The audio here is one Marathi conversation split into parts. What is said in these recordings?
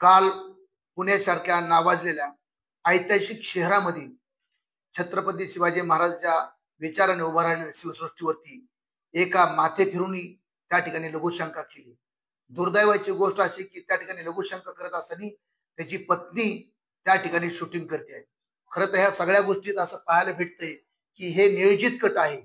काल पुण्यासारख्या नावाजलेल्या ऐतिहासिक शहरामध्ये छत्रपती शिवाजी महाराजांच्या विचाराने उभा राहिलेल्या शिवसृष्टीवरती एका माथे फिरूनही त्या ठिकाणी लघुशंका केली। दुर्दैवाची गोष्ट अशी की त्या ठिकाणी लघुशंका करत असताना त्याची पत्नी त्या ठिकाणी शूटिंग करते आहे। खरं तर ह्या सगळ्या गोष्टीत असं पाहायला भेटतंय की हे नियोजित कट आहे।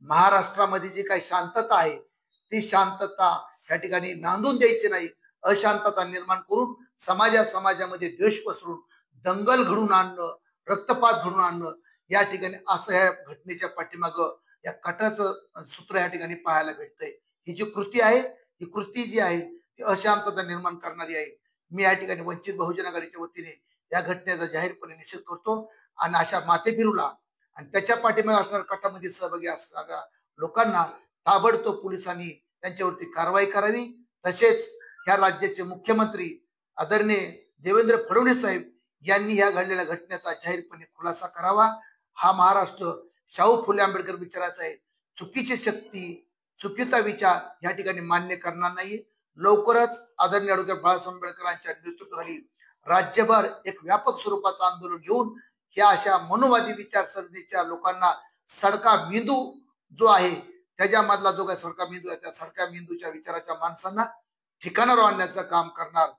महाराष्ट्रामध्ये जी काही शांतता आहे ती शांतता त्या ठिकाणी नांदून द्यायची नाही, अशांतता निर्माण करून समाजामध्ये द्वेष पसरून दंगल घडून आणणं, रक्तपात घडून आणणं, या ठिकाणी असं ह्या घटनेच्या पाठीमागं या कटाचं सूत्र या ठिकाणी पाहायला भेटतंय। ही जी कृती आहे, ही कृती जी आहे ती अशांतता निर्माण करणारी आहे। मी या ठिकाणी वंचित बहुजन आघाडीच्या वतीने या घटनेचा जाहीरपणे निषेध करतो आणि अशा माथेफिरूला आणि त्याच्या पाठीमागे असणाऱ्या कटामध्ये सहभागी असणाऱ्या लोकांना ताबडतोब पोलिसांनी त्यांच्यावरती कारवाई करावी। तसेच ह्या राज्याचे मुख्यमंत्री आदरणीय देवेंद्र फडणवीस साहेब यांनी ह्या घडलेल्या घटनेचा जाहीरपणे खुलासा करावा। हा महाराष्ट्र शाहू फुले आंबेडकर विचाराचा आहे। चुकीची शक्ती, चुकीचा विचार या ठिकाणी मान्य करणार नाही। लवकरच आदरणीय डॉक्टर बाळासाहेब आंबेडकरांच्या नेतृत्वाखाली राज्यभर एक व्यापक स्वरूपाचं आंदोलन घेऊन ह्या अशा मनोवादी विचारसरणीच्या लोकांना सडका मेंदू जो आहे त्याच्यामधला जो काही सडका मेंदू आहे त्या सडका मेंदूच्या विचाराच्या माणसांना ठिकाणावर आणण्याचं काम करणार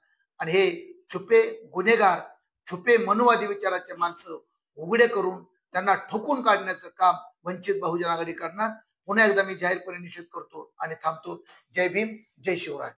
आणि हे छुपे गुन्हेगार, छुपे मनोवादी विचाराचे माणसं उघडे करून त्यांना ठोकून काढण्याचं काम वंचित बहुजन आघाडी करणार। पुन्हा एकदा मी जाहीरपणे निषेध करतो आणि थांबतो। जय भीम, जय शिवराय।